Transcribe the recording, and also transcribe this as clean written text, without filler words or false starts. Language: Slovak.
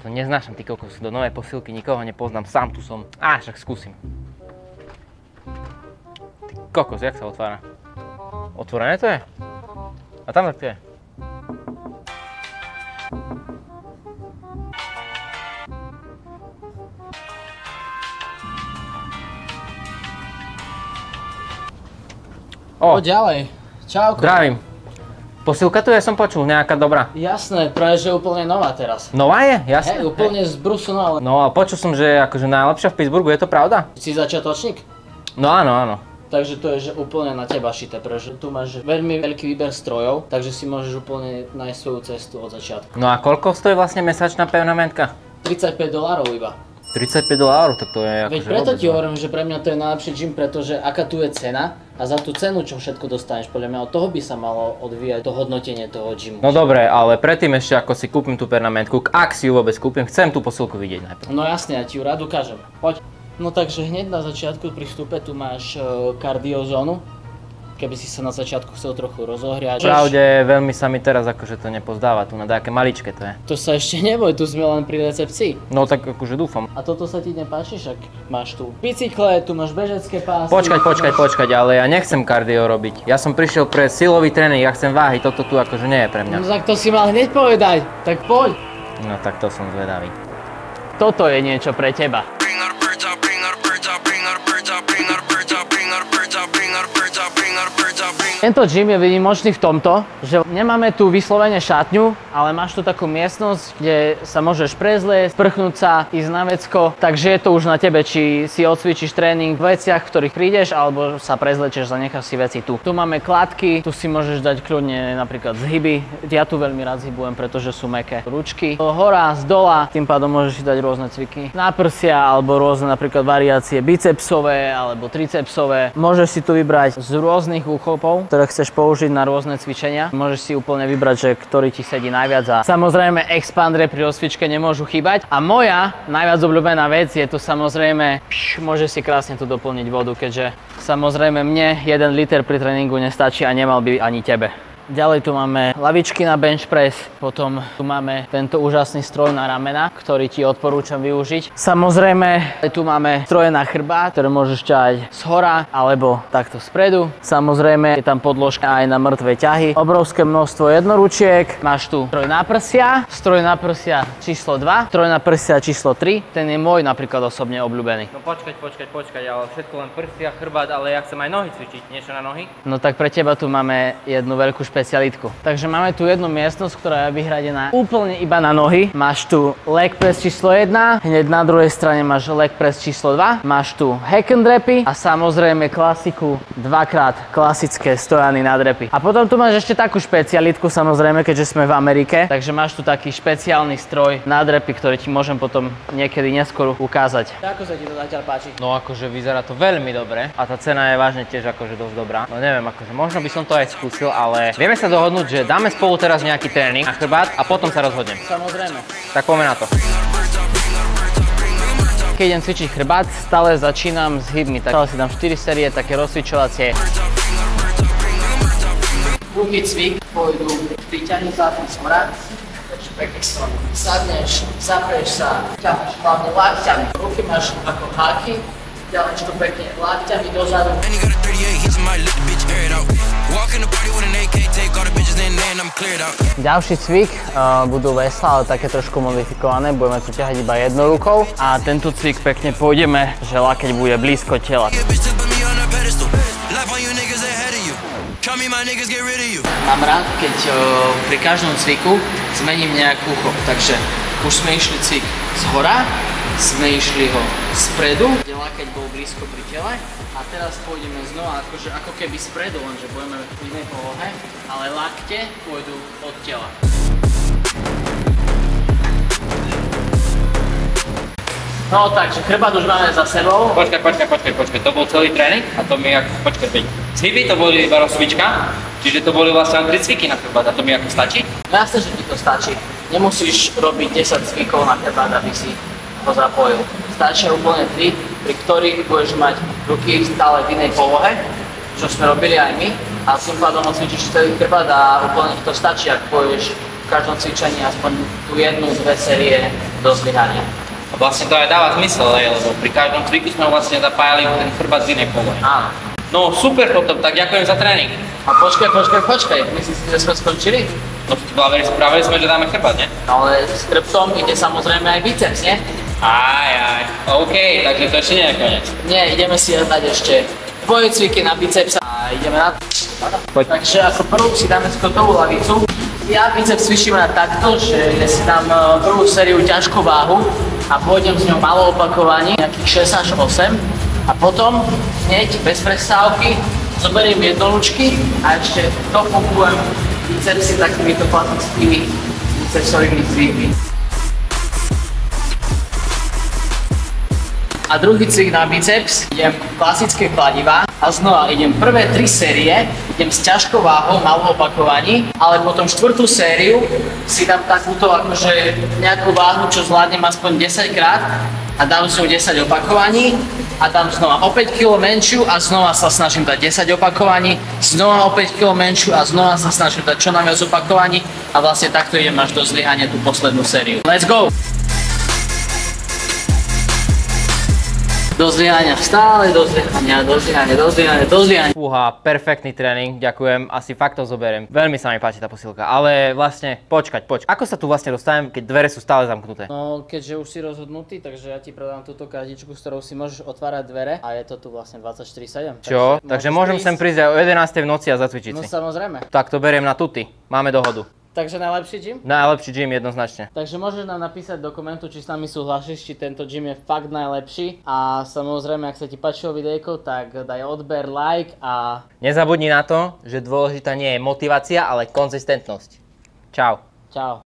To neznášam, ty kokos, do novej posilky nikoho nepoznám, sám tu som. Však skúsim. Ty kokos, jak sa otvára? Otvorené to je? A tam tak to je. Poď ďalej. Čauko. Zdravím. Posilka tu je, som počul, nejaká dobrá. Jasné, práve že úplne nová teraz. Nová je? Jasné. Hej, úplne z brusu nová. No a počul som, že je akože najlepšia v Pittsburghu, je to pravda? Si začiatočník? No áno. Takže to je že úplne na teba šité, pretože tu máš veľmi veľký výber strojov, takže si môžeš úplne nájsť svoju cestu od začiatku. No a koľko stojí vlastne mesačná pevná mentka? $35 iba. $35, tak to je akože Veď preto ti hovorím, že pre mňa to je najlepší gym, pretože aká tu je cena a za tú cenu, čo všetko dostaneš, podľa mňa od toho by sa malo odvíjať to hodnotenie toho gymu. No dobre, ale predtým ešte ako si kúpim tú pernamentku, ak si ju vôbec kúpim, chcem tú posilku vidieť najprv. No jasne, ja ti ju rád ukážem. Poď. No takže hneď na začiatku pri vstupe tu máš kardiozónu. Keby si sa na začiatku chcel trochu rozohriať. Pravde, veľmi sa mi teraz akože to nepozdáva, tu na také maličké to je. To sa ešte neboj, tu sme len pri recepcii. No tak akože dúfam. A toto sa ti nepáči, však máš tu bicykle, tu máš bežecké pásy. Počkať, ale ja nechcem kardio robiť. Ja som prišiel pre silový tréning, ja chcem váhy, toto tu akože nie je pre mňa. No tak to si mal hneď povedať, tak poď. No tak to som zvedavý. Toto je niečo pre teba. Tento gym je výnimočný v tomto, že nemáme tu vyslovene šatňu, ale máš tu takú miestnosť, kde sa môžeš prezliecť, sprchnúť sa, ísť na vecko, takže je to už na tebe, či si odcvičíš tréning v veciach, v ktorých prídeš, alebo sa prezlečeš, zanecháš si veci tu. Tu máme kladky, tu si môžeš dať kľudne napríklad zhyby. Ja tu veľmi rád zhybujem, pretože sú mäkké ručky. Hora, z dola, tým pádom môžeš si dať rôzne cviky na prsia, alebo rôzne napríklad variácie bicepsové alebo tricepsové. Môžeš si tu vybrať z rôznych úchopov, ktoré chceš použiť na rôzne cvičenia. Môžeš si úplne vybrať, že ktorý ti sedí najviac a samozrejme expandre pri rozcvičke nemôžu chýbať. A moja najviac obľúbená vec je tu samozrejme, môžeš si krásne tu doplniť vodu, keďže samozrejme mne 1 liter pri tréningu nestačí a nemal by ani tebe. Ďalej tu máme lavičky na bench press, potom tu máme tento úžasný stroj na ramena, ktorý ti odporúčam využiť. Samozrejme, tu máme stroje na chrbát, ktoré môžeš ťahať z hora alebo takto spredu. Samozrejme, je tam podložka aj na mŕtve ťahy. Obrovské množstvo jednoručiek. Máš tu stroj na prsia číslo 2, stroj na prsia číslo 3. Ten je môj napríklad osobne obľúbený. No počkať, ale všetko len prsia, chrbát, ale ja chcem aj nohy cvičiť, niečo na nohy? No tak pre teba tu máme jednu veľkú špecialitku. Takže máme tu jednu miestnosť, ktorá je vyhradená úplne iba na nohy. Máš tu leg press číslo 1, hneď na druhej strane máš leg press číslo 2, máš tu hack and drepy a samozrejme klasiku, dvakrát klasické stojany na drepy. A potom tu máš ešte takú špecialitku, samozrejme, keďže sme v Amerike, takže máš tu taký špeciálny stroj na drepy, ktorý ti môžem potom niekedy neskôr ukázať. Ako sa ti to zatiaľ páči? No akože vyzerá to veľmi dobre a tá cena je vážne tiež akože dosť dobrá. No neviem, akože možno by som to aj skúsil, ale vieme sa dohodnúť, že dáme spolu teraz nejaký tréning na chrbát a potom sa rozhodnem. Samozrejme. Tak poďme na to. Keď idem cvičiť chrbát, stále začínam s hybmi, tak stále si dám 4 série, také rozcvičovacie. Druhý cvik, pôjdu priťahni zlatý smrad, takže pekne sadneš, zapreš sa, ťaháš hlavne lakťami. Ruky máš ako háky, ďalečko pekne lakťami dozadu. Ďalší cvik budú veslá, ale také trošku modifikované, budeme tu ťahať iba jednou rukou a tento cvik pekne pôjdeme, že lakeť bude blízko tela. Mám rád, keď pri každom cviku zmením nejakú chop, takže už sme išli cvik z hora, sme išli ho spredu, kde lakeť bol blízko pri tele a teraz pôjdeme znova akože ako keby spredu, lenže budeme v inej polohe, ale lakte pôjdu od tela. No takže chrbát už máme za sebou. Počkaj, to bol celý tréning a to mi ako, počkaj, zhyby to boli iba rozcvička, čiže to boli vlastne 3 cviky na chrbát a to mi ako stačí? No jasne, že ti to stačí. Nemusíš robiť 10 cvikov na chrbát, aby si ho zapojil. Stačia úplne 3, pri ktorých budeš mať ruky stále v inej polohe, čo sme robili aj my a tým pádom odcvičíš celý chrbát a úplne ti to stačí, ak pôjdeš v každom cvičení aspoň tu 1-2 série do zlyhania. A vlastne to aj dáva zmysel, lebo pri každom triku sme vlastne zapájali ten chrbát z inej polohy. Áno. No super potom, tak ďakujem za tréning. A počkaj, myslíš si, že sme skončili? No v Blaveri spravili sme, že dáme chrbát, ne? Ale s chrbtom ide samozrejme aj biceps, nie? Aj. OK, takže to ešte nie je koniec. Nie, ideme si dať ešte dvojcviky na biceps a ideme na to. Poď. Takže ako prvú si dáme skotovú lavicu. Ja biceps cvičím na takto, že si dám prvú sériu ťažkú váhu a pôjdem s ňou malo opakovaní, nejakých 6 až 8. A potom hneď bez prestávky zoberiem jednoručky a ešte dopumpujem bicepsy takýmito klasickými bicepsovými cvikmi. A druhý cvik na biceps, idem klasické kladiva a znova idem prvé 3 série, idem s ťažkou váhou, malou opakovaní, ale potom štvrtú sériu si dám takúto akože nejakú váhu, čo zvládnem aspoň 10 krát a dám s ňou 10 opakovaní a dám znova o 5 kg menšiu a znova sa snažím dať 10 opakovaní, znova o 5 kg menšiu a znova sa snažím dať čo najviac opakovaní a vlastne takto idem až do zlyhania tú poslednú sériu. Let's go! Do zlyhania, stále do zlyhania. Fúha, perfektný tréning, ďakujem, asi fakt to zoberiem. Veľmi sa mi páči tá posilka, ale vlastne, počkať. Ako sa tu vlastne dostanem, keď dvere sú stále zamknuté? No, keďže už si rozhodnutý, takže ja ti predám túto kartičku, s ktorou si môžeš otvárať dvere a je to tu vlastne 24/7. Čo? Takže môžem sem prísť aj o 11:00 v noci a zacvičiť No si. samozrejme. Tak to beriem na tuty, máme dohodu. Takže najlepší gym? Najlepší gym jednoznačne. Takže môžeš nám napísať do komentu, či s nami súhlasíš, či tento gym je fakt najlepší. A samozrejme, ak sa ti páčilo videjko, tak daj odber, like a... Nezabudni na to, že dôležitá nie je motivácia, ale konzistentnosť. Čau. Čau.